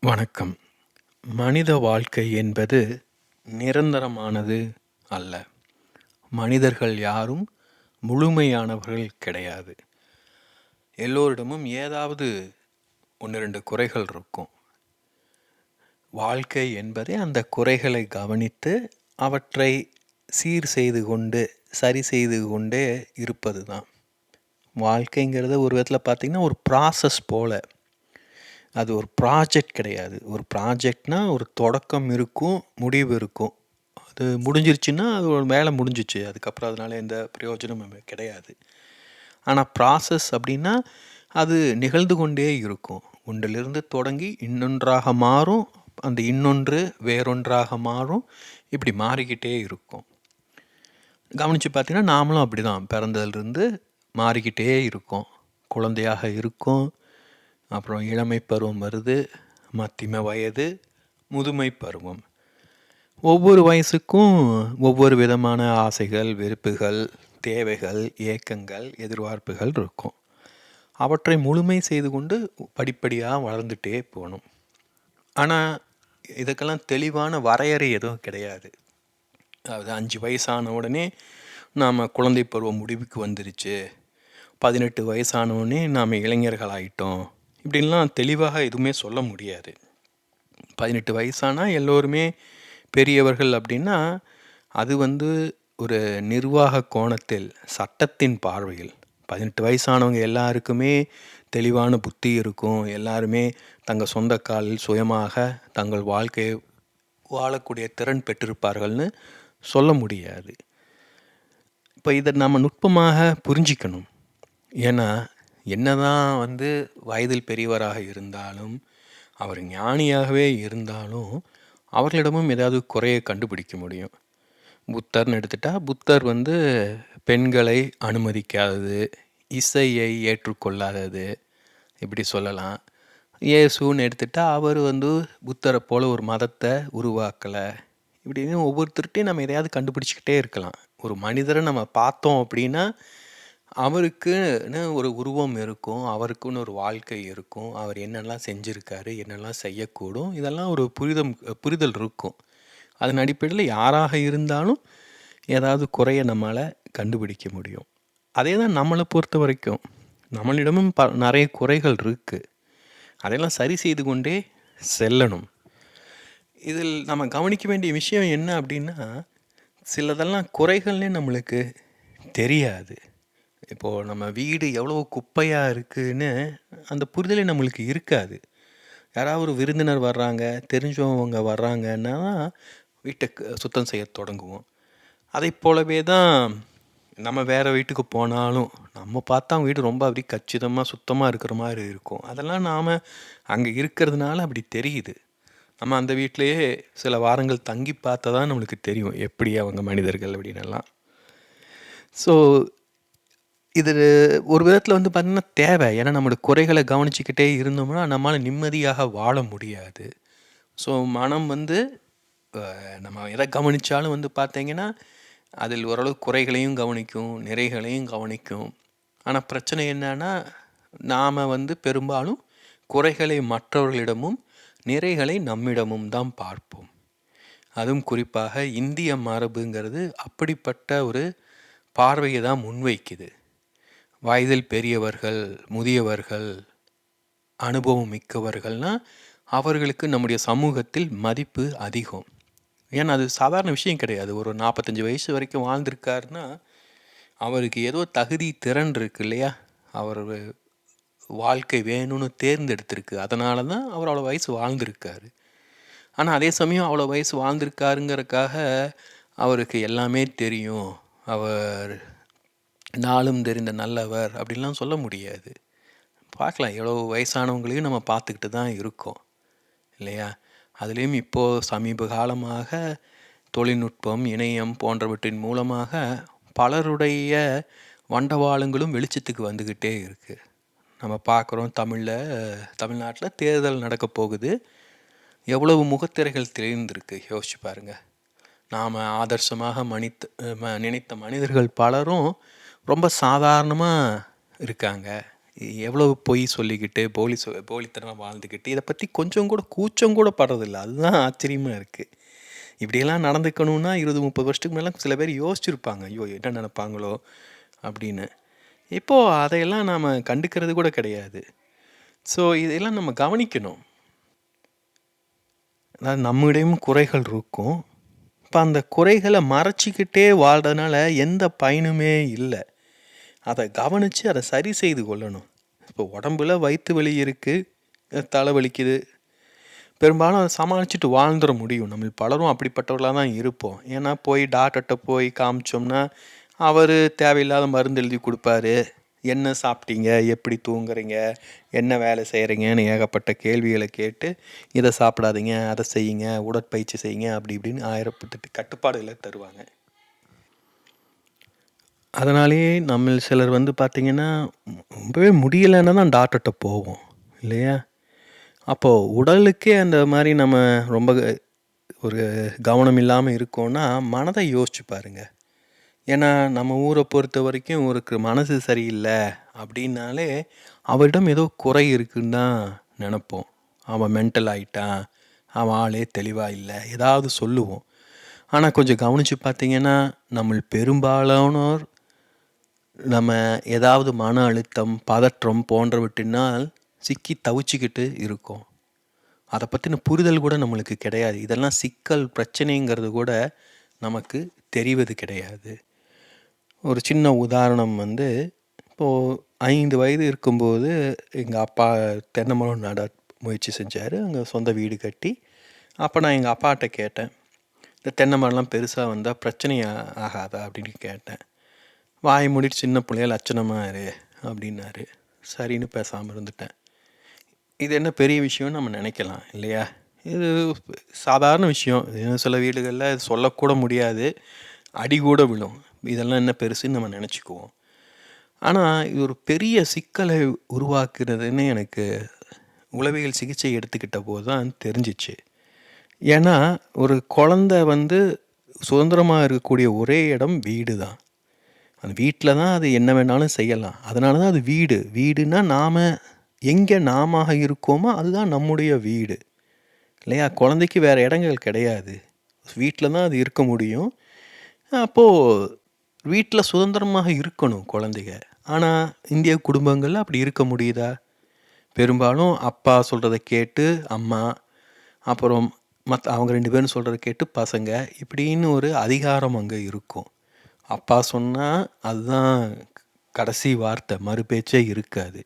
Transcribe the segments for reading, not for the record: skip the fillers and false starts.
வணக்கம். மனித வாழ்க்கை என்பது நிரந்தரமானது அல்ல. மனிதர்கள் யாரும் முழுமையானவர்கள் கிடையாது. எல்லோரிடமும் ஏதாவது 1, 2 குறைகள் இருக்கும். வாழ்க்கை என்பதே அந்த குறைகளை கவனித்து அவற்றை சீர் செய்து கொண்டு சரி செய்து கொண்டே இருப்பது தான். வாழ்க்கைங்கிறது ஒரு விதத்தில் பார்த்திங்கன்னா ஒரு ப்ராசஸ் போல். அது ஒரு ப்ராஜெக்ட் கிடையாது. ஒரு ப்ராஜெக்ட்னா ஒரு தொடக்கம் இருக்கும், முடிவு இருக்கும். அது முடிஞ்சிருச்சுன்னா அது ஒரு வேலை முடிஞ்சிச்சு. அதுக்கப்புறம் அதனால் எந்த பிரயோஜனமும் கிடையாது. ஆனால் ப்ராசஸ் அப்படின்னா அது நிகழ்ந்து கொண்டே இருக்கும். ஒன்றிலிருந்து தொடங்கி இன்னொன்றாக மாறும், அந்த இன்னொன்று வேறொன்றாக மாறும், இப்படி மாறிக்கிட்டே இருக்கும். கவனித்து பார்த்தீங்கன்னா நாமளும் அப்படி தான் பிறந்ததுலேருந்து மாறிக்கிட்டே இருக்கோம். குழந்தையாக இருக்கும், அப்புறம் இளமை பருவம் வருது, மத்தியம வயது, முதுமை பருவம். ஒவ்வொரு வயசுக்கும் ஒவ்வொரு விதமான ஆசைகள், வெறுப்புகள், தேவைகள், ஏக்கங்கள், எதிர்பார்ப்புகள் இருக்கும். அவற்றை முழுமை செய்து கொண்டு படிப்படியாக வளர்ந்துட்டே போகணும். ஆனால் இதுக்கெல்லாம் தெளிவான வரையறை எதுவும் கிடையாது. அதாவது 5 வயசான உடனே நாம் குழந்தை பருவம் முடிவுக்கு வந்துருச்சு, 18 வயசான உடனே நாம் இளைஞர்கள் ஆகிட்டோம், இப்படின்லாம் தெளிவாக எதுவுமே சொல்ல முடியாது. 18 வயசானால் எல்லோருமே பெரியவர்கள் அப்படின்னா அது ஒரு நிர்வாக கோணத்தில், சட்டத்தின் பார்வையில் 18 வயசானவங்க எல்லாருக்குமே தெளிவான புத்தி இருக்கும். எல்லாருமே தங்கள் சொந்த காலில் சுயமாக தங்கள் வாழ்க்கையை வாழக்கூடிய திறன் பெற்றிருப்பார்கள்னு சொல்ல முடியாது. இப்போ இதை நம்ம நுட்பமாக புரிஞ்சிக்கணும். ஏன்னா என்னதான் வயதில் பெரியவராக இருந்தாலும், அவர் ஞானியாகவே இருந்தாலும் அவர்களிடமும் ஏதாவது குறையை கண்டுபிடிக்க முடியும். புத்தர்னு எடுத்துட்டால் புத்தர் பெண்களை அனுமதிக்காதது, இசையை ஏற்றுக்கொள்ளாதது, இப்படி சொல்லலாம். இயேசுன்னு எடுத்துட்டால் அவர் புத்தரை போல் ஒரு மதத்தை உருவாக்கலை. இப்படின்னு ஒவ்வொருத்தர்கிட்டையும் நம்ம எதையாவது கண்டுபிடிச்சிக்கிட்டே இருக்கலாம். ஒரு மனிதரை நம்ம பார்த்தோம் அப்படின்னா அவருக்குன்னு ஒரு உருவம் இருக்கும், அவருக்குன்னு ஒரு வாழ்க்கை இருக்கும், அவர் என்னெல்லாம் செஞ்சுருக்காரு, என்னெல்லாம் செய்யக்கூடும், இதெல்லாம் ஒரு புரிதல் இருக்கும். அதன் அடிப்படையில் யாராக இருந்தாலும் ஏதாவது குறைய நம்மளால் கண்டுபிடிக்க முடியும். அதே தான் நம்மளை பொறுத்த வரைக்கும். நம்மளிடமும் நிறைய குறைகள் இருக்குது. அதையெல்லாம் சரி செய்து கொண்டே செல்லணும். இதில் நம்ம கவனிக்க வேண்டிய விஷயம் என்ன அப்படின்னா, சிலதெல்லாம் குறைகள்னே நம்மளுக்கு தெரியாது. இப்போது நம்ம வீடு எவ்வளோ குப்பையாக இருக்குதுன்னு அந்த புரிதலே நம்மளுக்கு இருக்காது. யாராவது ஒரு விருந்தினர் வர்றாங்க, தெரிஞ்சவங்க வர்றாங்கன்னா வீட்டை சுத்தம் செய்ய தொடங்குவோம். அதை போலவே தான் நம்ம வேறு வீட்டுக்கு போனாலும் நம்ம பார்த்தா அவங்க வீடு ரொம்ப அப்படி கச்சிதமாக சுத்தமாக இருக்கிற மாதிரி இருக்கும். அதெல்லாம் நாம் அங்கே இருக்கிறதுனால அப்படி தெரியுது. நம்ம அந்த வீட்டிலையே சில வாரங்கள் தங்கி பார்த்தா தான் நம்மளுக்கு தெரியும் எப்படி அவங்க மனிதர்கள் அப்படின்னெல்லாம். ஸோ இது ஒரு விதத்தில் பார்த்திங்கன்னா தேவை. ஏன்னா நம்மளோட குறைகளை கவனிச்சிக்கிட்டே இருந்தோம்னா நம்மளால் நிம்மதியாக வாழ முடியாது. ஸோ மனம் நம்ம எதை கவனித்தாலும் பார்த்தீங்கன்னா அதில் ஓரளவு குறைகளையும் கவனிக்கும், நிறைகளையும் கவனிக்கும். ஆனால் பிரச்சனை என்னன்னா நாம் பெரும்பாலும் குறைகளை மற்றவர்களிடமும் நிறைகளை நம்மிடமும் தான் பார்ப்போம். அதுவும் குறிப்பாக இந்திய மரபுங்கிறது அப்படிப்பட்ட ஒரு பார்வையை தான் முன்வைக்குது. வயதில் பெரியவர்கள், முதியவர்கள், அனுபவம் மிக்கவர்கள்னால் அவர்களுக்கு நம்முடைய சமூகத்தில் மதிப்பு அதிகம். ஏன்னா அது சாதாரண விஷயம் கிடையாது. ஒரு 45 வயசு வரைக்கும் வாழ்ந்திருக்காருன்னா அவருக்கு ஏதோ தகுதி திறன் இருக்கு இல்லையா, அவர் வாழ்க்கை வேணும்னு தேர்ந்தெடுத்திருக்கு. அதனால தான் அவர் அவ்வளோ வயசு வாழ்ந்திருக்காரு. ஆனால் அதே சமயம் அவ்வளோ வயசு வாழ்ந்திருக்காருங்கிறதுக்காக அவருக்கு எல்லாமே தெரியும், அவர் நாளும் தெரிந்த நல்லவர் அப்படின்லாம் சொல்ல முடியாது. பார்க்கலாம், எவ்வளோ வயசானவங்களையும் நம்ம பார்த்துக்கிட்டு தான் இருக்கோம் இல்லையா. அதுலேயும் இப்போது சமீப காலமாக தொழில்நுட்பம், இணையம் போன்றவற்றின் மூலமாக பலருடைய வண்டவாளங்களும் வெளிச்சத்துக்கு வந்துக்கிட்டே இருக்குது. நம்ம பார்க்குறோம், தமிழ்நாட்டில் தேர்தல் நடக்க போகுது. எவ்வளவு முகத்திரைகள் தெரிந்திருக்கு யோசிச்சு பாருங்கள். நாம் ஆதர்சமாக நினைத்த மனிதர்கள் பலரும் ரொம்ப சாதாரணமாக இருக்காங்க. எவ்வளவு பொய் சொல்லிக்கிட்டு, போலித்தனமா வாழ்ந்துக்கிட்டு, இத பத்தி கொஞ்சம் கூட கூச்சம் கூட படுறதில்ல. அதுதான் ஆச்சரியமா இருக்கு. இப்படியெல்லாம் நடந்துக்கணும்னா 20, 30 வருஷத்துக்கு முன்னாடிலாம் சில பேர் யோசிச்சிருப்பாங்க. ஐயோ! என்ன நெனைப்பாங்களோ? அப்படின்னு. இப்போ அதையெல்லாம் நாம கண்டுக்கிறது கூட கிடையாது. ஸோ இதெல்லாம் நம்ம கவனிக்கணும். அதாவது நம்மிடையும் குறைகள் இருக்கும். இப்போ அந்த குறைகளை மறைச்சிக்கிட்டே வாழ்றதுனால எந்த பயனுமே இல்லை. அதை கவனித்து அதை சரி செய்து கொள்ளணும். இப்போ உடம்புல வயிற்று வலி இருக்குது, தலை வலிக்குது, பெரும்பாலும் அதை சமாளிச்சுட்டு வாழ்ந்துட முடியும். நம்ம பலரும் அப்படிப்பட்டவர்களாக தான் இருப்போம். ஏன்னா போய் டாக்டர்கிட்ட போய் காமிச்சோம்னா அவர் தேவையில்லாத மருந்து எழுதி கொடுப்பாரு. என்ன சாப்பிட்டீங்க, எப்படி தூங்குறீங்க, என்ன வேலை செய்கிறீங்கன்னு ஏகப்பட்ட கேள்விகளை கேட்டு இதை சாப்பிடாதீங்க, அதை செய்யுங்க, உடற்பயிற்சி செய்யுங்க, அப்படி இப்படின்னு 1008 கட்டுப்பாடுகளை தருவாங்க. அதனாலேயே நம்ம சிலர் பார்த்திங்கன்னா ரொம்பவே முடியலைன்னா தான் டாக்டர்கிட்ட போவோம் இல்லையா? அப்போது உடலுக்கே அந்த மாதிரி நம்ம ரொம்ப ஒரு கவனம் இல்லாமல் இருக்கோன்னா மனதை யோசிச்சு பாருங்கள். ஏன்னா நம்ம ஊரை பொறுத்த வரைக்கும் ஒரு மனசு சரியில்லை அப்படின்னாலே அவரிடம் ஏதோ குறை இருக்குன்னு தான் நினப்போம். அவன் மென்டல் ஆகிட்டான், அவன் ஆளே தெளிவாக இல்லை, ஏதாவது சொல்லுவோம். ஆனால் கொஞ்சம் கவனித்து பார்த்திங்கன்னா நம்ம பெரும்பாலானோர் நம்ம ஏதாவது மன அழுத்தம், பதற்றம் போன்றவற்றினால் சிக்கி தவிச்சிக்கிட்டு இருக்கோம். அதை பற்றின புரிதல் கூட நம்மளுக்கு கிடையாது. இதெல்லாம் சிக்கல் பிரச்சனைங்கிறது கூட நமக்கு தெரிவது கிடையாது. ஒரு சின்ன உதாரணம் இப்போது 5 வயது இருக்கும்போது எங்கள் அப்பா தென்னை மரம் நட முயற்சி செஞ்சார். அங்கே சொந்த வீடு கட்டி. அப்போ நான் எங்கள் அப்பாட்ட கேட்டேன், இந்த தென்னை மரம்லாம் பெருசாக வந்தால் பிரச்சனை ஆகாதா அப்படின்னு கேட்டேன். வாய் மூடிட்டு சின்ன பிள்ளையா லட்சணமாக இரு அப்படின்னாரு. சரின்னு பேசாமல் இருந்துட்டேன். இது என்ன பெரிய விஷயம்னு நம்ம நினைக்கலாம் இல்லையா? இது சாதாரண விஷயம். சில வீடுகளில் இது சொல்லக்கூட முடியாது, அடி கூட விழும். இதெல்லாம் என்ன பெருசுன்னு நம்ம நினச்சிக்குவோம். ஆனால் இது ஒரு பெரிய சிக்கலை உருவாக்குறதுன்னு எனக்கு உளவியல் சிகிச்சை எடுத்துக்கிட்ட போது தான் தெரிஞ்சிச்சு. ஏன்னா ஒரு குழந்தை சுதந்திரமாக இருக்கக்கூடிய ஒரே இடம் வீடு தான். அந்த வீட்டில் தான் அது என்ன வேணாலும் செய்யலாம். அதனால தான் அது வீடு. வீடுனா நாம் எங்கே நாம இருக்கோமோ அதுதான் நம்முடைய வீடு இல்லையா? குழந்தைக்கு வேறு இடங்கள் கிடையாது. வீட்டில் தான் அது இருக்க முடியும். அப்போது வீட்டில் சுதந்திரமாக இருக்கணும் குழந்தைங்க. ஆனால் இந்திய குடும்பங்களில் அப்படி இருக்க முடியுதா? பெரும்பாலும் அப்பா சொல்கிறத கேட்டு அம்மா, அப்புறம் அவங்க 2 பேரும் சொல்கிறத கேட்டு பசங்க, இப்படின்னு ஒரு அதிகாரம் அங்கே இருக்கும். அப்பா சொன்னால் அதுதான் கடைசி வார்த்தை, மறுபேச்சே இருக்காது.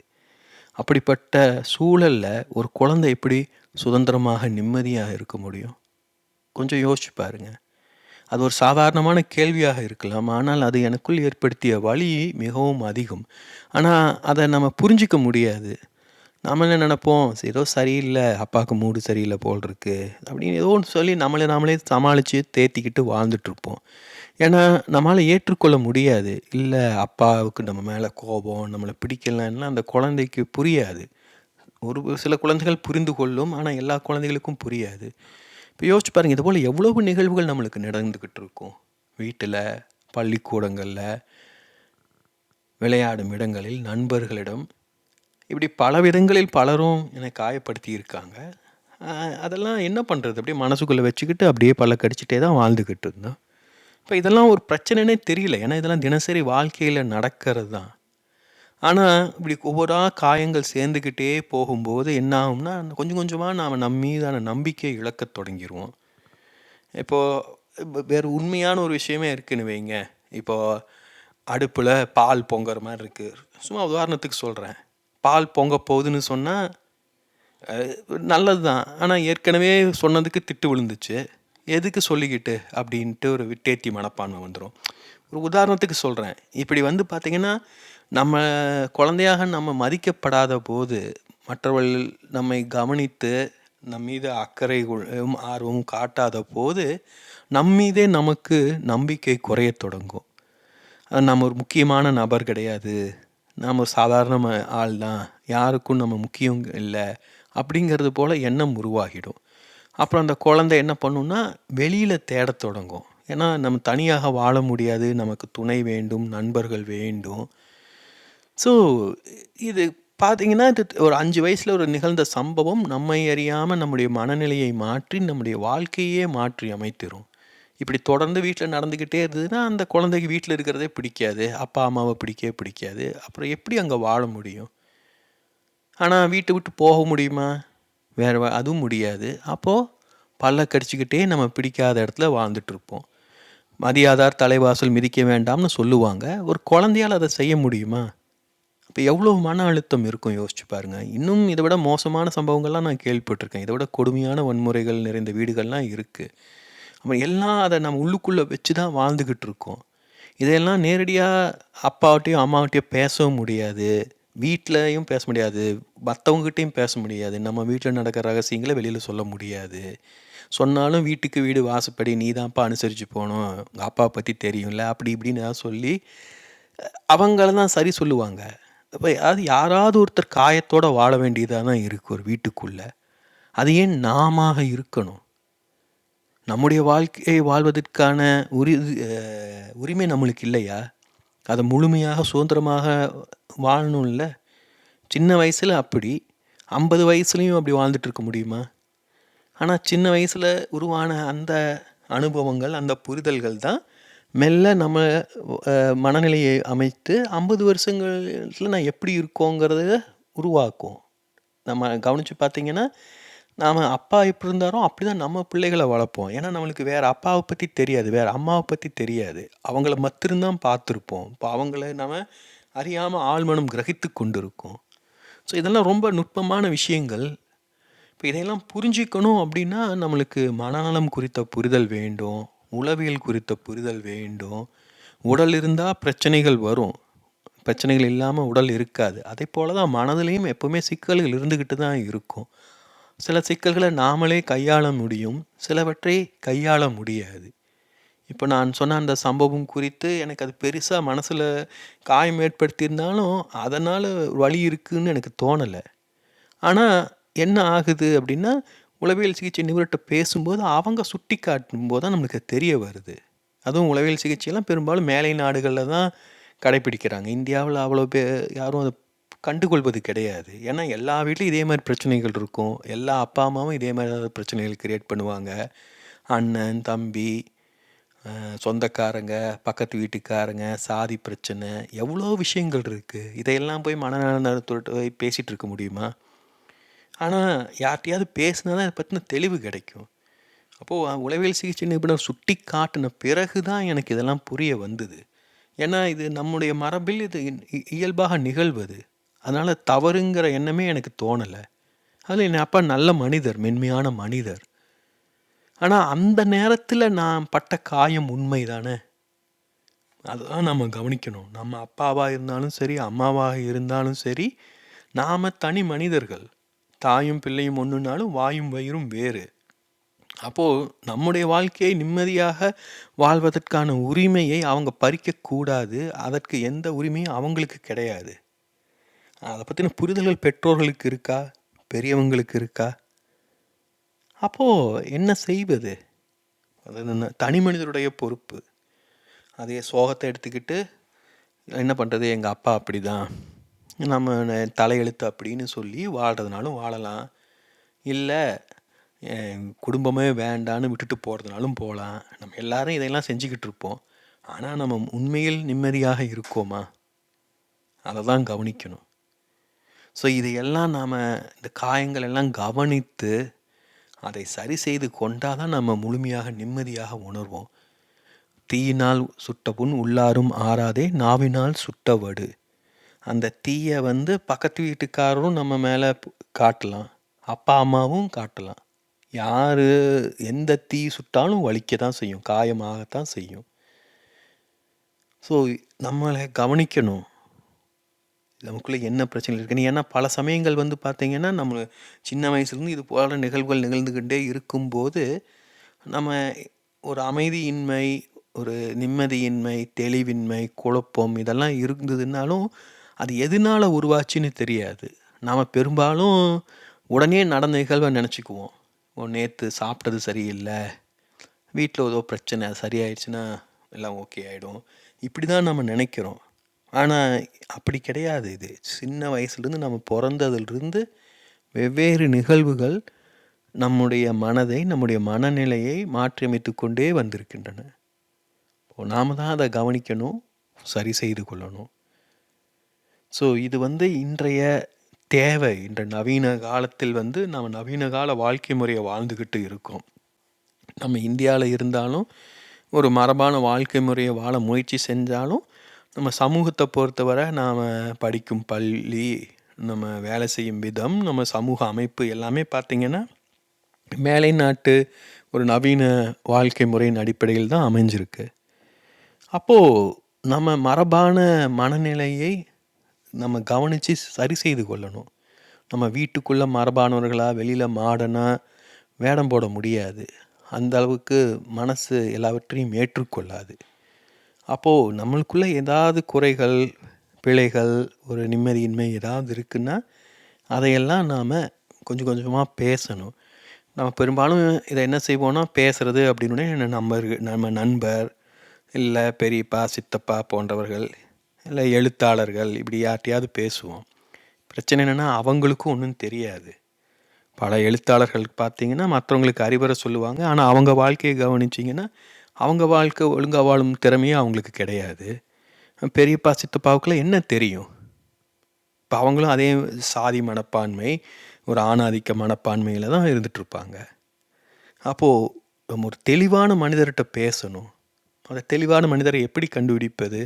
அப்படிப்பட்ட சூழலில் ஒரு குழந்தை எப்படி சுதந்திரமாக நிம்மதியாக இருக்க முடியும்? கொஞ்சம் யோசிச்சு பாருங்கள். அது ஒரு சாதாரணமான கேள்வியாக இருக்கலாம், ஆனால் அது எனக்குள் ஏற்படுத்திய வலி மிகவும் அதிகம். ஆனால் அதை நம்ம புரிஞ்சிக்க முடியாது. நாம் என்ன நினைப்போம், ஏதோ சரியில்லை, அப்பாவுக்கு மூடு சரியில்லை போல் இருக்கு அப்படின்னு ஏதோ ஒன்று சொல்லி நாமளே சமாளித்து தேத்திக்கிட்டு வாழ்ந்துட்டுருப்போம். ஏன்னா நம்மளால் ஏற்றுக்கொள்ள முடியாது. இல்லை, அப்பாவுக்கு நம்ம மேலே கோபம், நம்மளை பிடிக்கலன்னா அந்த குழந்தைக்கு புரியாது. ஒரு சில குழந்தைகள் புரிந்து கொள்ளும், ஆனால் எல்லா குழந்தைகளுக்கும் புரியாது. இப்போ யோசிச்சு பாருங்கள், இது போல் எவ்வளவு நிகழ்வுகள் நம்மளுக்கு நடந்துக்கிட்டு இருக்கும். வீட்டில், பள்ளிக்கூடங்களில், விளையாடும் இடங்களில், நண்பர்களிடம், இப்படி பல விதங்களில் பலரும் என்னை காயப்படுத்தி இருக்காங்க. அதெல்லாம் என்ன பண்ணுறது, அப்படியே மனசுக்குள்ளே வச்சுக்கிட்டு அப்படியே பல்ல கடிச்சிட்டே தான் வாழ்ந்துக்கிட்டு இருந்தோம். இப்போ இதெல்லாம் ஒரு பிரச்சனைனே தெரியல, ஏன்னா இதெல்லாம் தினசரி வாழ்க்கையில் நடக்கிறது தான். ஆனால் இப்படி ஒவ்வொரு காயங்கள் சேர்ந்துக்கிட்டே போகும்போது என்ன ஆகும்னா, கொஞ்சம் கொஞ்சமாக நாம் நம்ம மீதான நம்பிக்கையை இழக்க தொடங்கிடுவோம். இப்போது வேறு உண்மையான ஒரு விஷயமே இருக்குதுன்னு வைங்க. இப்போது அடுப்பில் பால் பொங்குற மாதிரி இருக்குது. சும்மா உதாரணத்துக்கு சொல்கிறேன். பால் பொங்க போகுதுன்னு சொன்னால் நல்லது தான். ஆனால் ஏற்கனவே சொன்னதுக்கு திட்டு விழுந்துச்சு, எதுக்கு சொல்லிக்கிட்டு அப்படின்ட்டு ஒரு விட்டேத்தி மனப்பான்மை வந்துடும். ஒரு உதாரணத்துக்கு சொல்கிறேன். இப்படி பார்த்திங்கன்னா நம்ம குழந்தையாக நம்ம மதிக்கப்படாத போது, மற்றவர்கள் நம்மை கவனித்து நம் மீது அக்கறை ஆர்வம் காட்டாத போது நம்மீதே நமக்கு நம்பிக்கை குறைய தொடங்கும். நம்ம ஒரு முக்கியமான நபர் கிடையாது, நாம் ஒரு சாதாரண ஆள் தான், யாருக்கும் நம்ம முக்கியம் இல்லை அப்படிங்கிறது போல் எண்ணம் உருவாகிடும். அப்புறம் அந்த குழந்தை என்ன பண்ணுன்னா வெளியில் தேட தொடங்கும். ஏன்னா நம்ம தனியாக வாழ முடியாது, நமக்கு துணை வேண்டும், நண்பர்கள் வேண்டும். ஸோ இது பார்த்தீங்கன்னா, இது ஒரு 5 வயசுல ஒரு நிகழ்ந்த சம்பவம் நம்மை அறியாம நம்முடைய மனநிலையை மாற்றி, நம்முடைய வாழ்க்கையே மாற்றி அமைத்திரும். இப்படி தொடர்ந்து வீட்ல நடந்துக்கிட்டே இருந்ததுன்னா, அந்த குழந்தைக்கு வீட்ல இருக்கிறதே பிடிக்காது. அப்பா, அம்மாவ பிடிக்கவே பிடிக்காது. அப்புறம் எப்படி அங்க வாழ முடியும்? ஆனா வீட்ட விட்டு போக முடியுமா? வேற அதுவும் முடியாது. அப்போ பல்ல கடிச்சுக்கிட்டே நம்ம பிடிக்காத இடத்துல வாழ்ந்துட்டுருப்போம். "மதியாதார் தலைவாசல் மிதிக்க வேண்டாம்னு" சொல்லுவாங்க. ஒரு குழந்தையால அத செய்ய முடியுமா? அப்ப எவ்வளோ மன அழுத்தம் இருக்கும் யோசிச்சு பாருங்க. இன்னும் இத விட மோசமான சம்பவங்கள்லாம் நான் கேள்விப்பட்டுருக்கேன். இத விட கொடுமையான வன்முறைகள் நிறைந்த வீடுகள்லாம் இருக்கு. அப்ப எல்லாம் அத நம்ம உள்ளுக்குள்ள வச்சு தான் வாழ்ந்துகிட்டு இருக்கோம். இதையெல்லாம் நேரடியா அப்பாவட்டயும், அம்மாவட்டயும் பேசவும் முடியாது. வீட்லயும் பேச முடியாது. மத்தவங்ககிட்டயும் பேச முடியாது. நம்ம வீட்ல நடக்கிற ரகசியங்கள வெளில சொல்ல முடியாது. சொன்னாலும் வீட்டுக்கு வீடு வாசப்படி "நீ தான்ப்பா அனுசரிச்சு போணும். உங்க அப்பாவ பத்தி தெரியும்ல." அப்படி இப்படின்னு ஏதாவது சொல்லி அவங்கள தான் சரி சொல்லுவாங்க. அப்ப அது யாராவது ஒருத்தர் காயத்தோட வாழ வேண்டியதா தான் இருக்கு ஒரு வீட்டுக்குள்ள. அது ஏன் நாமாக இருக்கணும்? நம்முடைய வாழ்க்கையை வாழ்வதற்கான உரிமை நம்மளுக்கு இல்லையா? அத முழுமையாக சுதந்திரமாக வாழணும்ல. சின்ன வயசுல அப்படி, 50 வயசுலயும் அப்படி வாழ்ந்துட்டு இருக்க முடியுமா? ஆனா சின்ன வயசுல உருவான அந்த அனுபவங்கள், அந்த புரிதல்கள் தான் மெல்ல நம்ம மனநிலையை அமைத்து 50 வருஷங்கள்ல நான் எப்படி இருக்கோங்கிறத உருவாக்கும். நம்ம கவனிச்சு பார்த்தீங்கன்னா, நாம அப்பா எப்படி இருந்தாரோ அப்படிதான் நம்ம பிள்ளைகள வளர்ப்போம். ஏன்னா நம்மளுக்கு வேற அப்பாவ பத்தி தெரியாது. வேற அம்மாவ பத்தி தெரியாது. அவங்கள மாத்திரம் தான் பார்த்துருப்போம். இப்போ அவங்கள நாம அறியாம ஆழ்மனம் கிரகித்துக் கொண்டிருக்கோம். ஸோ இதெல்லாம் ரொம்ப நுட்பமான விஷயங்கள். இப்போ இதையெல்லாம் புரிஞ்சிக்கணும் அப்படின்னா, நம்மளுக்கு மனநலம் குறித்த புரிதல் வேண்டும். உளவியல் குறித்த புரிதல் வேண்டும். உடல் இருந்தா பிரச்சனைகள் வரும். பிரச்சனைகள் இல்லாம உடல் இருக்காது. அதைப்போல தான் மனதிலயும் எப்பவுமே சிக்கல்கள் இருந்துகிட்டு தான் இருக்கும். சில சிக்கல்கள நாமளே கையாள முடியும். சிலவற்றை கையாள முடியாது. இப்ப நான் சொன்ன அந்த சம்பவம் குறித்து எனக்கு அது பெருசா மனசுல காயம் ஏற்படுத்தியிருந்தாலும், அதனால வலி இருக்குன்னு எனக்கு தோணல. ஆனா என்ன ஆகுது அப்படின்னா, உளவியல் சிகிச்சை நிபுணர்ட்ட பேசும்போது அவங்க சுட்டிக்காட்டும்போது தான் நம்மளுக்கு தெரிய வருது. அதுவும் உளவியல் சிகிச்சைலாம் பெரும்பாலும் மேலை நாடுகள்ல தான் கடைப்பிடிக்கிறாங்க. இந்தியாவுல அவ்வளோ யாரும் அத கண்டுகொள்வது கிடையாது. ஏன்னா எல்லா வீட்லயும் இதே மாரி பிரச்சனைகள் இருக்கும். எல்லா அப்பா, அம்மாவும் இதே மாரி ஏதாவது பிரச்சனைகள் கிரியேட் பண்ணுவாங்க. அண்ணன், தம்பி, சொந்தக்காரங்க, பக்கத்து வீட்டுக்காரங்க, சாதி பிரச்சனை, எவ்வளோ விஷயங்கள் இருக்கு. இதையெல்லாம் போய் மனநல மருத்துவர்ட்ட போய் பேசிட்டு இருக்க முடியுமா? ஆனா யார்ட்டயாவது பேசினா தான் இத பத்தின தெளிவு கிடைக்கும். அப்போ உளவியல் சிகிச்சை நிபுணர் சுட்டிக்காட்டுன பிறகு தான் எனக்கு இதெல்லாம் புரிய வந்தது. ஏன்னா இது நம்முடைய மரபில் இது இயல்பாக நிகழ்வது. அதனால தவறுங்கிற எண்ணமே எனக்கு தோணல. அதுல என் அப்பா நல்ல மனிதர், மென்மையான மனிதர். ஆனா அந்த நேரத்துல நான் பட்ட காயம் உண்மைதானே! அதுதான் நம்ம கவனிக்கணும். நம்ம அப்பாவா இருந்தாலும் சரி, அம்மாவாக இருந்தாலும் சரி, நாம தனி மனிதர்கள். தாயும் பிள்ளையும் ஒண்ணுனாலும் வாயும் வயிறும் வேறு. அப்போ நம்முடைய வாழ்க்கையை நிம்மதியாக வாழ்வதற்கான உரிமையை அவங்க பறிக்கக்கூடாது. அதற்கு எந்த உரிமையும் அவங்களுக்கு கிடையாது. அத பத்தின புரிதல்கள் பெற்றோர்களுக்கு இருக்கா? பெரியவங்களுக்கு இருக்கா? அப்போ என்ன செய்வது? அது தனி மனிதருடைய பொறுப்பு. அதே சோகத்த எடுத்துக்கிட்டு என்ன பண்றது? எங்க அப்பா அப்படிதான். நம்ம தலையெழுத்து அப்படின்னு சொல்லி வாழ்றதுனாலும் வாழலாம். இல்ல குடும்பமே வேண்டான்னு விட்டுட்டு போறதுனாலும் போலாம். நம்ம எல்லாரும் இதையெல்லாம் செஞ்சுக்கிட்டு இருப்போம். ஆனா நம்ம உண்மையில் நிம்மதியாக இருக்கோமா? அத தான் கவனிக்கணும். ஸோ இதையெல்லாம் நாம இந்த காயங்கள் எல்லாம் கவனித்து, அதை சரி செய்து கொண்டா தான் நம்ம முழுமையாக நிம்மதியாக உணர்வோம். "தீயினால் சுட்ட புண் உள்ளாரும் ஆறாதே நாவினால் சுட்ட வடு." அந்த தீய பக்கத்து வீட்டுக்காரரும் நம்ம மேல காட்டலாம். அப்பா, அம்மாவும் காட்டலாம். யாரு எந்த தீ சுட்டாலும் வலிக்க தான் செய்யும். காயமாகத்தான் செய்யும். ஸோ நம்மள கவனிக்கணும். நமக்குள்ள என்ன பிரச்சனை இருக்குன்னு. ஏன்னா பல சமயங்கள் பார்த்தீங்கன்னா, நம்ம சின்ன வயசுலேருந்து இது போல நிகழ்வுகள் நிகழ்ந்துக்கிட்டே இருக்கும்போது, நம்ம ஒரு அமைதியின்மை, ஒரு நிம்மதியின்மை, தெளிவின்மை, குழப்பம் இதெல்லாம் இருந்ததுனாலும், அது எதனால உருவாச்சுன்னு தெரியாது. நாம பெரும்பாலும் உடனே நடந்த நிகழ்வ நெனச்சுக்குவோம். "ஓ! நேத்து சாப்பிட்டது சரியில்ல. வீட்ல ஏதோ பிரச்சனை. அது சரியாயிடுச்சுன்னா எல்லாம் ஓகே ஆயிடும்." இப்படி தான் நம்ம நெனைக்கிறோம். ஆனால் அப்படி கிடையாது. இது சின்ன வயசுலேருந்து நம்ம பிறந்ததிலிருந்து வெவ்வேறு நிகழ்வுகள் நம்முடைய மனதை, நம்முடைய மனநிலையை மாற்றியமைத்து கொண்டே வந்திருக்கின்றன. இப்போ நாம் தான் அதை கவனிக்கணும், சரி செய்து கொள்ளணும். ஸோ இது இன்றைய தேவை. இன்ற நவீன காலத்தில் நம்ம நவீன கால வாழ்க்கை முறையை வாழ்ந்துக்கிட்டு இருக்கோம். நம்ம இந்தியாவில் இருந்தாலும் ஒரு மரபான வாழ்க்கை முறையை வாழ முயற்சி செஞ்சாலும் நம்ம சமூகத்தை பொறுத்தவரை நாம் படிக்கும் பள்ளி, நம்ம வேலை செய்யும் விதம், நம்ம சமூக அமைப்பு எல்லாமே பார்த்திங்கன்னா மேலை நாட்டு ஒரு நவீன வாழ்க்கை முறையின் அடிப்படையில் தான் அமைஞ்சிருக்கு. அப்போது நம்ம மரபான மனநிலையை நம்ம கவனித்து சரி செய்து கொள்ளணும். நம்ம வீட்டுக்குள்ளே மரபானவர்களாக வெளியில் மாடனாக வேடம் போட முடியாது. அந்த அளவுக்கு மனசு எல்லாவற்றையும் ஏற்றுக்கொள்ளாது. அப்போது நம்மளுக்குள்ளே ஏதாவது குறைகள், பிழைகள், ஒரு நிம்மதியின்மை ஏதாவது இருக்குன்னா அதையெல்லாம் நாம் கொஞ்சம் கொஞ்சமாக பேசணும். நம்ம பெரும்பாலும் இதை என்ன செய்வோன்னா, பேசுகிறது அப்படின்னே நம்ம நண்பர், இல்லை பெரியப்பா, சித்தப்பா போன்றவர்கள், இல்லை எழுத்தாளர்கள், இப்படி யார்ட்டையாவது பேசுவோம். பிரச்சனை என்னென்னா அவங்களுக்கும் ஒன்றும் தெரியாது. பல எழுத்தாளர்களுக்கு பார்த்தீங்கன்னா மற்றவங்களுக்கு அறிவுரை சொல்லுவாங்க. ஆனால் அவங்க வாழ்க்கையை கவனிச்சிங்கன்னா அவங்க வாழ்க்கை ஒழுங்காக வாழும் திறமையே அவங்களுக்கு கிடையாது. பெரியப்பா சித்தப்பாவுக்குலாம் என்ன தெரியும்? இப்போ அவங்களும் அதே சாதி மனப்பான்மை, ஒரு ஆணாதிக்க மனப்பான்மையில் தான் இருந்துகிட்ருப்பாங்க. அப்போது நம்ம ஒரு தெளிவான மனிதர்கிட்ட பேசணும். அந்த தெளிவான மனிதரை எப்படி கண்டுபிடிப்பது?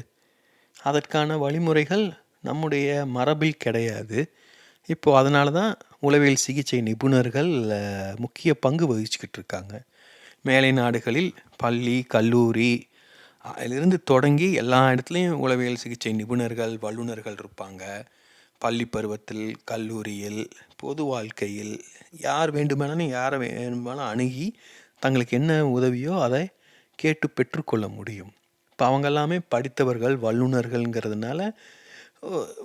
அதற்கான வழிமுறைகள் நம்முடைய மரபில் கிடையாது. இப்போது அதனால தான் உளவியல் சிகிச்சை நிபுணர்கள் முக்கிய பங்கு வகிச்சுக்கிட்டு இருக்காங்க. மேலை நாடுகளில் பள்ளி, கல்லூரி அதிலிருந்து தொடங்கி எல்லா இடத்துலையும் உளவியல் சிகிச்சை நிபுணர்கள், வல்லுநர்கள் இருப்பாங்க. பள்ளி பருவத்தில், கல்லூரியில், பொது வாழ்க்கையில் யார் வேண்டுமானாலும் யாரை வேண்டுமானாலும் அணுகி தங்களுக்கு என்ன உதவியோ அதை கேட்டு பெற்றுக்கொள்ள முடியும். இப்போ அவங்க எல்லாமே படித்தவர்கள், வல்லுநர்கள்ங்கிறதுனால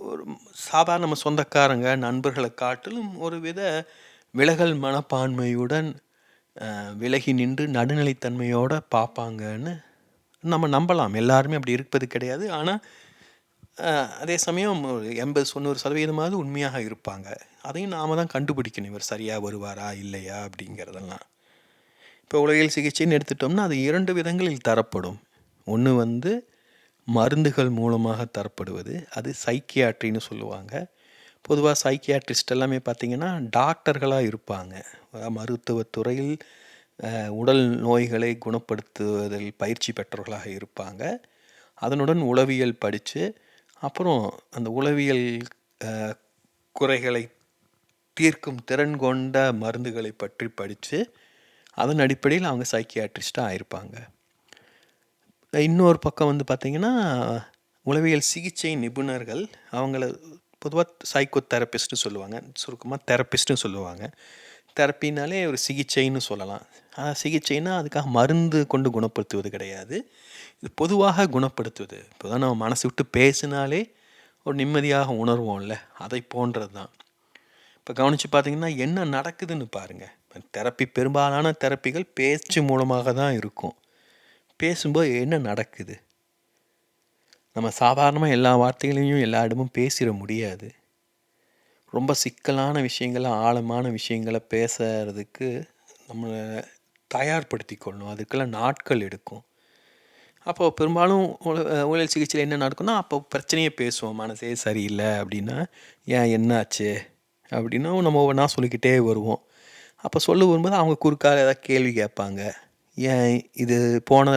ஒரு சாதாரண நம்ம சொந்தக்காரங்க, நண்பர்களை காட்டிலும் ஒரு வித விலகல் மனப்பான்மையுடன் விலகி நின்று நடுநிலைத்தன்மையோடு பார்ப்பாங்கன்னு நம்ம நம்பலாம். எல்லாருமே அப்படி இருப்பது கிடையாது. ஆனால் அதே சமயம் ஒரு 80-90% உண்மையாக இருப்பாங்க. அதையும் நாம் தான் கண்டுபிடிக்கணும். இவர் சரியாக வருவாரா இல்லையா அப்படிங்கிறதெல்லாம். இப்போ உளவியல் சிகிச்சைன்னு எடுத்துட்டோம்னா அது 2 விதங்களில் தரப்படும். ஒன்று மருந்துகள் மூலமாக தரப்படுவது, அது சைக்கியாட்ரின்னு சொல்லுவாங்க. பொதுவாக சைக்கியாட்ரிஸ்ட் எல்லாமே பார்த்திங்கன்னா டாக்டர்களாக இருப்பாங்க. மருத்துவத்துறையில் உடல் நோய்களை குணப்படுத்துவதில் பயிற்சி பெற்றவர்களாக இருப்பாங்க. அதனுடன் உளவியல் படித்து அப்புறம் அந்த உளவியல் குறைகளை தீர்க்கும் திறன் கொண்ட மருந்துகளை பற்றி படித்து அதன் அடிப்படையில் அவங்க சைக்கியாட்ரிஸ்டாக ஆயிருப்பாங்க. இன்னொரு பக்கம் பார்த்திங்கன்னா உளவியல் சிகிச்சை நிபுணர்கள், அவங்கள பொதுவாக சைக்கோ தெரப்பிஸ்ட்னு சொல்லுவாங்க, சுருக்கமாக தெரப்பிஸ்ட்னு சொல்லுவாங்க. தெரப்பினாலே ஒரு சிகிச்சைன்னு சொல்லலாம். சிகிச்சைன்னா அதுக்காக மருந்து கொண்டு குணப்படுத்துவது கிடையாது. இது பொதுவாக குணப்படுத்துவது. இப்போ தான் நம்ம மனசு விட்டு பேசினாலே ஒரு நிம்மதியாக உணர்வோம்ல, அதை போன்றது தான். இப்போ கவனித்து பார்த்திங்கன்னா என்ன நடக்குதுன்னு பாருங்கள். தெரப்பி, பெரும்பாலான தெரப்பிகள் பேச்சு மூலமாக தான் இருக்கும். பேசும்போது என்ன நடக்குது? நம்ம சாதாரணமாக எல்லா வார்த்தைகளையும் எல்லா இடமும் பேசிட முடியாது. ரொம்ப சிக்கலான விஷயங்களை, ஆழமான விஷயங்களை பேசுறதுக்கு நம்மளை தயார்படுத்தி கொள்ளணும். அதுக்கெல்லாம் நாட்கள் எடுக்கும். அப்போது பெரும்பாலும் உளவியல் சிகிச்சையில் என்ன நடக்கும்னா, அப்போ பிரச்சனையே பேசுவோம். மனசே சரியில்லை அப்படின்னா, ஏன் என்னாச்சு அப்படின்னா நம்ம ஒவ்வொன்றா சொல்லிக்கிட்டே வருவோம். அப்போ சொல்ல வரும்போது அவங்க குறுக்கால ஏதாவது கேள்வி கேட்பாங்க. ஏன் இது போன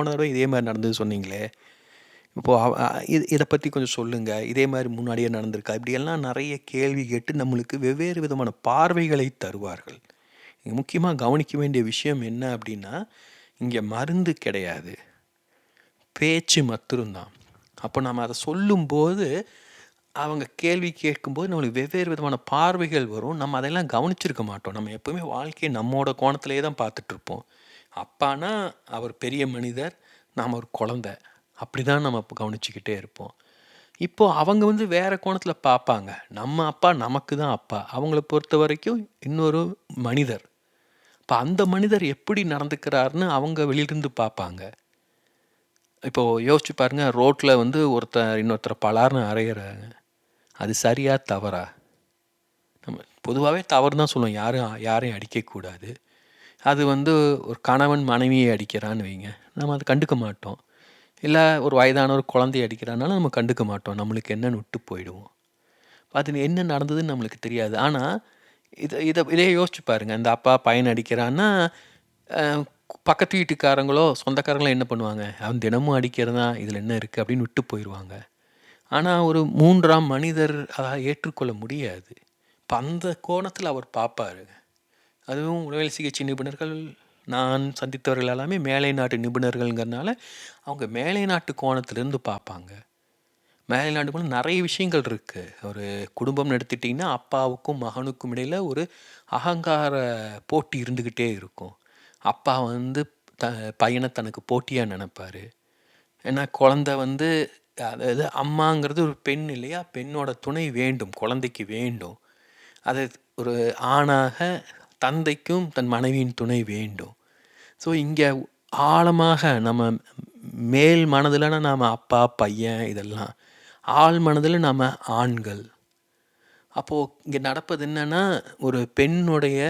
தடவை இதே மாதிரி நடந்தது சொன்னீங்களே, இப்போது இதை பற்றி கொஞ்சம் சொல்லுங்கள், இதே மாதிரி முன்னாடியே நடந்திருக்கா? இப்படியெல்லாம் நிறைய கேள்வி கேட்டு நம்மளுக்கு வெவ்வேறு விதமான பார்வைகளை தருவார்கள். இங்கே முக்கியமாக கவனிக்க வேண்டிய விஷயம் என்ன அப்படின்னா, இங்கே மருந்து கிடையாது, பேச்சு மட்டும்தான். அப்போ நம்ம அதை சொல்லும்போது அவங்க கேள்வி கேட்கும்போது நம்மளுக்கு வெவ்வேறு விதமான பார்வைகள் வரும். நம்ம அதெல்லாம் கவனிச்சிருக்க மாட்டோம். நம்ம எப்போவுமே வாழ்க்கையை நம்மோட கோணத்திலே தான் பார்த்துட்ருப்போம். அப்பானா அவர் பெரிய மனிதர், நாம் ஒரு குழந்தை, அப்படி தான் நம்ம கவனிச்சிக்கிட்டே இருப்போம். இப்போது அவங்க வேறு கோணத்தில் பார்ப்பாங்க. நம்ம அப்பா நமக்கு தான் அப்பா, அவங்கள பொறுத்த வரைக்கும் இன்னொரு மனிதர். இப்போ அந்த மனிதர் எப்படி நடந்துக்கிறாருன்னு அவங்க வெளியிருந்து பார்ப்பாங்க. இப்போ யோசிச்சு பாருங்க, ரோட்ல வந்து இன்னொருத்தர பலார்ன்னு அறையிறாங்க. அது சரியா? தவறா? நம்ம பொதுவாவே தவறு தான் சொல்லுவோம். யாரையும் அடிக்கக்கூடாது. அது வந்து ஒரு கணவன் மனைவியை அடிக்கிறான்னு வைங்க, நம்ம அத கண்டுக்க மாட்டோம். இல்ல ஒரு வயதான ஒரு குழந்தைய அடிக்கிறான்னாலும் நம்ம கண்டுக்க மாட்டோம். நம்மளுக்கு என்னன்னு விட்டு போயிடுவோம். அது என்ன நடந்ததுன்னு நம்மளுக்கு தெரியாது. ஆனா, இதே யோசிச்சு பாருங்க. இந்த அப்பா பையன அடிக்கிறான்னா, அ பக்கத்து வீட்டுக்காரங்களோ, சொந்தக்காரங்களோ என்ன பண்ணுவாங்க? "அவன் தினமும் அடிக்கிறதான், இதில என்ன இருக்கு?" அப்படின்னு விட்டு போயிருவாங்க. ஆனா, ஒரு 3ஆம் மனிதர் அத ஏற்றுக்கொள்ள முடியாது. இப்ப அந்த கோணத்தில அவர் பார்ப்பாரு. அதுவும் உளவியல் சிகிச்சை நிபுணர்கள், நான் சந்தித்தவர்கள் எல்லாமே மேலை நாட்டு நிபுணர்கள்ங்கிறனால, அவங்க மேலை நாட்டு கோணத்திலிருந்து பார்ப்பாங்க. மேலை நாட்டுக்குள்ள நெறைய விஷயங்கள் இருக்கு. ஒரு குடும்பம்னு எடுத்துட்டீங்கன்னா, அப்பாவுக்கும் மகனுக்கும் இடையில ஒரு அகங்கார போட்டி இருந்துகிட்டே இருக்கும். அப்பா வந்து த பையன தனக்கு போட்டியா நெனைப்பாரு. ஏன்னா குழந்தை வந்து அதாவது அம்மாங்கிறது ஒரு பெண் இல்லையா? பெண்ணோட துணை வேண்டும், குழந்தைக்கு வேண்டும். அது ஒரு ஆணாக தந்தைக்கும் தன் மனைவியின் துணை வேண்டும். ஸோ இங்க ஆழமாக நம்ம மேல் மனதிலனா நாம அப்பா, பையன் இதெல்லாம். ஆழ் மனதில நாம ஆண்கள். அப்போ இங்க நடப்பது என்னன்னா, ஒரு பெண்ணுடைய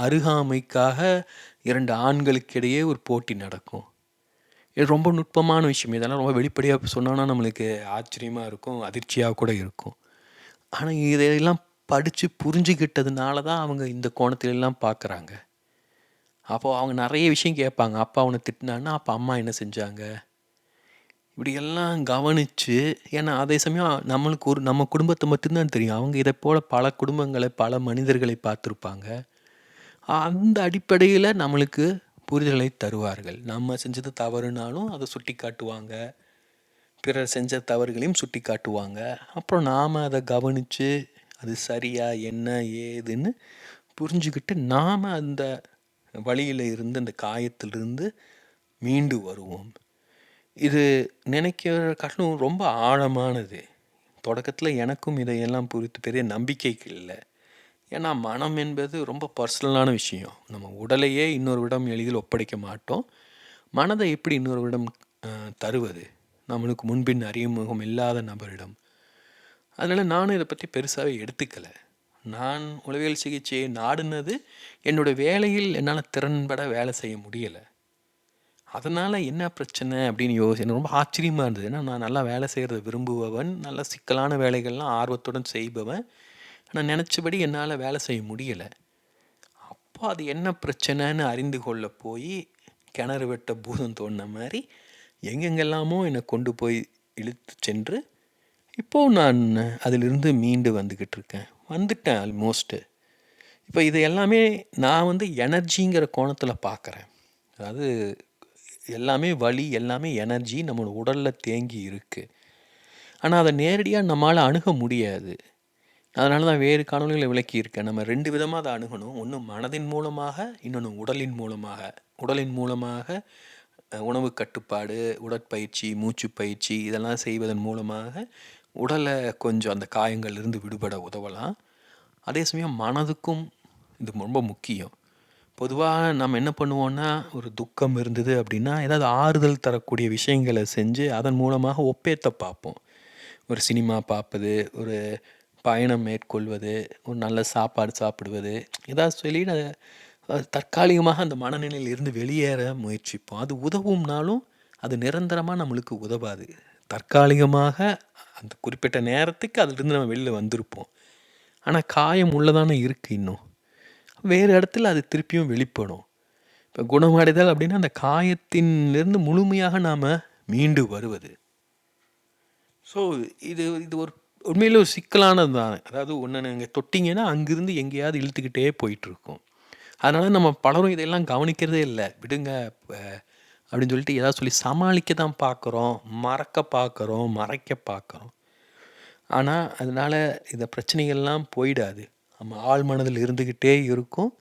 அருகாமைக்காக 2 ஆண்களுக்கு இடையே ஒரு போட்டி நடக்கும். இது ரொம்ப நுட்பமான விஷயம். இதெல்லாம் ரொம்ப வெளிப்படையா சொன்னோம்னா நம்மளுக்கு ஆச்சரியமா இருக்கும், அதிர்ச்சியா கூட இருக்கும். ஆனா இதையெல்லாம் படிச்சு புரிஞ்சுகிட்டதுனால தான் அவங்க இந்த கோணத்திலெல்லாம் பார்க்குறாங்க. அப்போ அவங்க நெறைய விஷயம் கேட்பாங்க. அப்பா உன்ன திட்டினான்னா, அப்ப அம்மா என்ன செஞ்சாங்க? இப்படியெல்லாம் கவனிச்சு ஏன்னா அதே சமயம் நம்மளுக்கு நம்ம குடும்பத்த மட்டும் தான் தெரியும். அவங்க இதைப் போல பல குடும்பங்களை, பல மனிதர்களை பார்த்திருப்பாங்க. அந்த அடிப்படையில நம்மளுக்கு புரிதலை தருவார்கள். நம்ம செஞ்சது தவறுனாலும் அத சுட்டிக்காட்டுவாங்க. பிறர் செஞ்ச தவறுகளையும் சுட்டிக்காட்டுவாங்க. அப்புறம் நாம அத கவனிச்சு, அது சரியா, என்ன, ஏதுன்னு புரிஞ்சுகிட்டு, நாம அந்த வலியில இருந்து, அந்த காயத்திலிருந்து மீண்டு வருவோம். இது நினைக்கிற காட்டிலும் ரொம்ப ஆழமானது. தொடக்கத்தில எனக்கும் இதையெல்லாம் குறித்து பெரிய நம்பிக்கைகள் இல்ல. ஏன்னா மனம் என்பது ரொம்ப பர்சனலான விஷயம். நம்ம உடலையே இன்னொருவரிடம் எளிதில் ஒப்படைக்க மாட்டோம். மனதை எப்படி இன்னொருவரிடம் அ தருவது? நம்மளுக்கு முன்பின் அறிமுகம் இல்லாத நபரிடம். அதனால நானும் இத பத்தி பெருசாவே எடுத்துக்கல. நான் உளவியல் சிகிச்சையை நாடுனது, என்னோட வேலையில் என்னால திறன்பட வேலை செய்ய முடியல. அதனால என்ன பிரச்சனை அப்படின்னு எனக்கு ரொம்ப ஆச்சரியமா இருந்தது. ஏன்னா நான் நல்லா வேலை செய்றத விரும்புபவன், நல்ல சிக்கலான வேலைகள்லாம் ஆர்வத்துடன் செய்பவன். ஆனா நெனச்சபடி என்னால வேலை செய்ய முடியல. அப்போ அது என்ன பிரச்சனைன்னு அறிந்து கொள்ள போயி, கிணறு வெட்ட பூதம் தோண்டுன மாரி, எங்கெங்கெல்லாமோ என்ன கொண்டு போய் இழுத்துச் சென்று, இப்போ நான் அதிலிருந்து மீண்டு வந்துகிட்டு இருக்கேன். வந்துட்டேன் ஆல்மோஸ்ட். இப்ப இது எல்லாமே நான் வந்து எனர்ஜிங்கிற கோணத்தில பார்க்குறேன். அதாவது எல்லாமே வலி, எல்லாமே எனர்ஜி நம்மளோட உடல்ல தேங்கி இருக்கு. ஆனா அத நேரடியா நம்மால அணுக முடியாது. அதனால தான் வேறு காணொளிகள விளக்கியிருக்கேன். நம்ம 2 விதமா அத அணுகணும். ஒண்ணு மனதின் மூலமாக, இன்னொன்னு உடலின் மூலமாக. உடலின் மூலமாக உணவு கட்டுப்பாடு, உடற்பயிற்சி, மூச்சுப் பயிற்சி இதெல்லாம் செய்வதன் மூலமாக உடல கொஞ்சம் அந்த காயங்கள்லேருந்து விடுபட உதவலாம். அதே சமயம் மனதுக்கும் இது ரொம்ப முக்கியம். பொதுவா நம்ம என்ன பண்ணுவோம்னா, ஒரு துக்கம் இருந்தது அப்படின்னா, ஏதாவது ஆறுதல் தரக்கூடிய விஷயங்கள செஞ்சு, அதன் மூலமாக ஒப்பேத்த பார்ப்போம். ஒரு சினிமா பார்ப்பது, ஒரு பயணம் மேற்கொள்வது, ஒரு நல்ல சாப்பாடு சாப்பிடுவது, ஏதாவது சொல்லி தற்காலிகமாக அந்த மனநிலையில் இருந்து வெளியேற முயற்சிப்போம். அது உதவும்னாலும், அது நிரந்தரமா நம்மளுக்கு உதவாது. தற்காலிகமாக அந்த குறிப்பிட்ட நேரத்துக்கு அதிலிருந்து நம்ம வெளில வந்திருப்போம். ஆனா காயம் உள்ள தானே இருக்கு இன்னும். வேறு இடத்துல அது திருப்பியும் வெளிப்படும். இப்ப குணமடைதல் அப்படின்னா, அந்த காயத்திலிருந்து முழுமையாக நாம மீண்டு வருவது. ஸோ இது இது ஒரு உண்மையிலே ஒரு சிக்கலானது தான். அதாவது ஒண்ண நீங்க தொட்டீங்கன்னா, அங்கிருந்து எங்கேயாவது இழுத்துக்கிட்டே போயிட்டுருக்கும். அதனால நம்ம பலரும் இதெல்லாம் கவனிக்கிறதே இல்ல. விடுங்க அப்படின்னு சொல்லிட்டு ஏதாவது சொல்லி சமாளிக்க தான் பார்க்குறோம். மறக்க பார்க்குறோம், மறைக்க பார்க்குறோம். ஆனா, அதனால இந்த பிரச்சனைகள்லாம் போயிடாது. நம்ம ஆழ் மனதில் இருந்துகிட்டே இருக்கும்.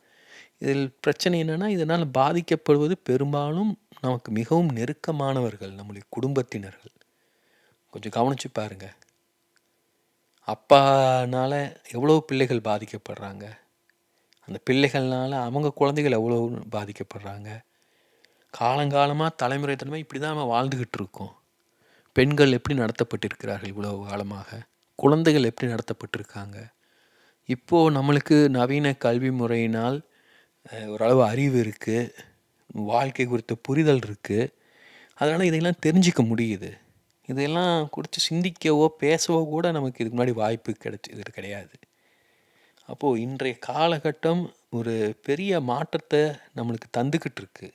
இதில் பிரச்சனை என்னன்னா, இதனால பாதிக்கப்படுவது பெரும்பாலும் நமக்கு மிகவும் நெருக்கமானவர்கள், நம்முடைய குடும்பத்தினர்கள். கொஞ்சம் கவனிச்சு பாருங்க. அப்பானால எவ்வளோ பிள்ளைகள் பாதிக்கப்படுறாங்க. அந்த பிள்ளைகள்னால அவங்க குழந்தைகள் எவ்வளோ பாதிக்கப்படுறாங்க. காலங்காலமா தலைமுறை தலைமுறை இப்படி தான் நம்ம வாழ்ந்துகிட்டு இருக்கோம். பெண்கள் எப்படி நடத்தப்பட்டிருக்கிறார்கள் இவ்வளவு காலமாக, குழந்தைகள் எப்படி நடத்தப்பட்டிருக்காங்க. இப்போது நம்மளுக்கு நவீன கல்வி முறையினால் ஓரளவு அறிவு இருக்குது, வாழ்க்கை குறித்த புரிதல் இருக்குது. அதனால் இதையெல்லாம் தெரிஞ்சிக்க முடியுது. இதையெல்லாம் குறித்து சிந்திக்கவோ பேசவோ கூட நமக்கு இதுக்கு முன்னாடி வாய்ப்பு கிடைச்சது கிடையாது. அப்போது இன்றைய காலகட்டம் ஒரு பெரிய மாற்றத்தை நம்மளுக்கு தந்துக்கிட்டு இருக்கு.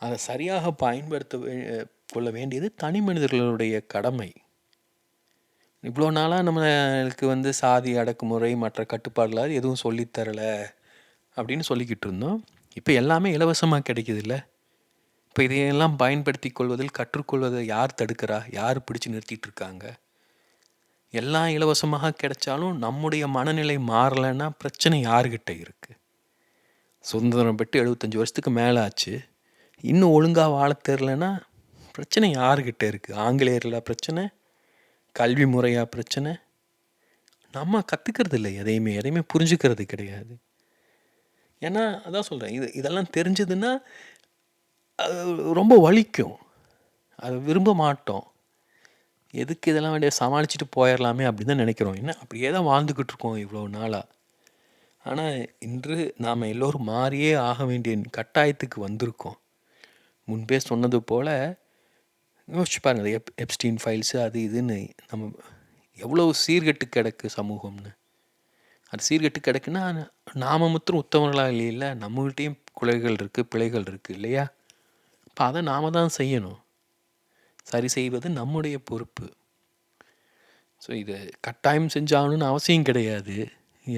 அதை சரியாக பயன்படுத்த கொள்ள வேண்டியது தனி மனிதர்களுடைய கடமை. இவ்வளோ நாளாக நம்மளுக்கு சாதி அடக்குமுறை மற்ற கட்டுப்பாடுகளால் எதுவும் சொல்லித்தரலை அப்படின்னு சொல்லிக்கிட்டு இருந்தோம். இப்போ எல்லாமே இலவசமாக கிடைக்குதுல்ல. இப்போ இதையெல்லாம் பயன்படுத்தி கொள்வதில் கற்றுக்கொள்வதை யார் தடுக்கிறா? யார் பிடிச்சி நிறுத்திட்டு இருக்காங்க? எல்லாம் இலவசமாக கிடைச்சாலும் நம்முடைய மனநிலை மாறலைன்னா பிரச்சனை யாருக்கிட்ட இருக்குது? சுதந்திரம் பெற்று 75 வருஷத்துக்கு மேலே ஆச்சு, இன்னும் ஒழுங்காக வாழ தெரிலன்னா பிரச்சனை யாருக்கிட்ட இருக்குது? ஆங்கிலேயர்களா பிரச்சனை? கல்வி முறையாக பிரச்சனை? நம்ம கற்றுக்கிறது இல்லை, எதையுமே புரிஞ்சுக்கிறது கிடையாது. ஏன்னா அதான் சொல்கிறேன், இதெல்லாம் தெரிஞ்சதுன்னா ரொம்ப வலிக்கும், அதை விரும்ப மாட்டோம். எதுக்கு இதெல்லாம் வேண்டிய சமாளிச்சுட்டு போயிடலாமே அப்படின்னு தான் நினைக்கிறோம். என்ன அப்படியே தான் வாழ்ந்துக்கிட்டு இருக்கோம் இவ்வளோ நாளாக. ஆனால் இன்று நாம் எல்லோரும் மாறியே ஆக வேண்டிய கட்டாயத்துக்கு வந்திருக்கோம். முன்பே சொன்னது போல் யோசிச்சு பாருங்கள், எப்ஸ்டீன் ஃபைல்ஸு அது இதுன்னு நம்ம எவ்வளோ சீர்கெட்டு கிடக்கு சமூகம்னு. அது சீர்கெட்டு கிடக்குன்னா நாம் மாத்திரம் உத்தமர்களாக இல்லையில்ல, நம்மகிட்டையும் குறைகள் இருக்குது, பிழைகள் இருக்குது இல்லையா? இப்போ அதை நாம் தான் செய்யணும். சரி செய்வது நம்முடைய பொறுப்பு. ஸோ இது கட்டாயம் செஞ்சாகணும்னு அவசியம் கிடையாது.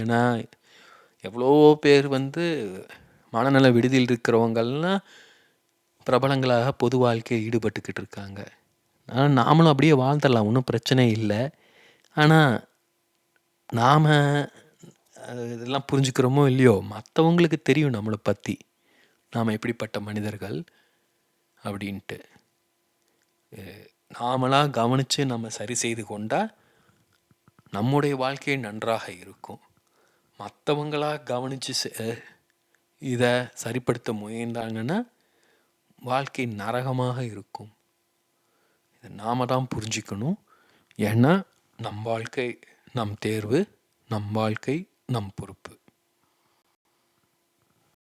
ஏன்னா எவ்வளோ பேர் மனநல விடுதியில் இருக்கிறவங்கள்லாம் பிரபலங்களாக பொது வாழ்க்கையில் ஈடுபட்டுக்கிட்டு இருக்காங்க. ஆனால் நாமளும் அப்படியே வாழ்ந்துடலாம், ஒன்றும் பிரச்சனை இல்லை. ஆனால் நாம் இதெல்லாம் புரிஞ்சுக்கிறோமோ இல்லையோ, மற்றவங்களுக்கு தெரியும் நம்மளை பற்றி, நாம் எப்படிப்பட்ட மனிதர்கள் அப்படின்ட்டு. நாமளாக கவனித்து நம்ம சரி செய்து கொண்டால் நம்முடைய வாழ்க்கை நன்றாக இருக்கும். மற்றவங்களாக கவனித்து இதை சரிப்படுத்த முயன்றாங்கன்னா வாழ்க்கை நரகமாக இருக்கும். இதை நாம் தான் புரிஞ்சிக்கணும். ஏன்னா நம் வாழ்க்கை நம் தேர்வு, நம் வாழ்க்கை நம் பொறுப்பு.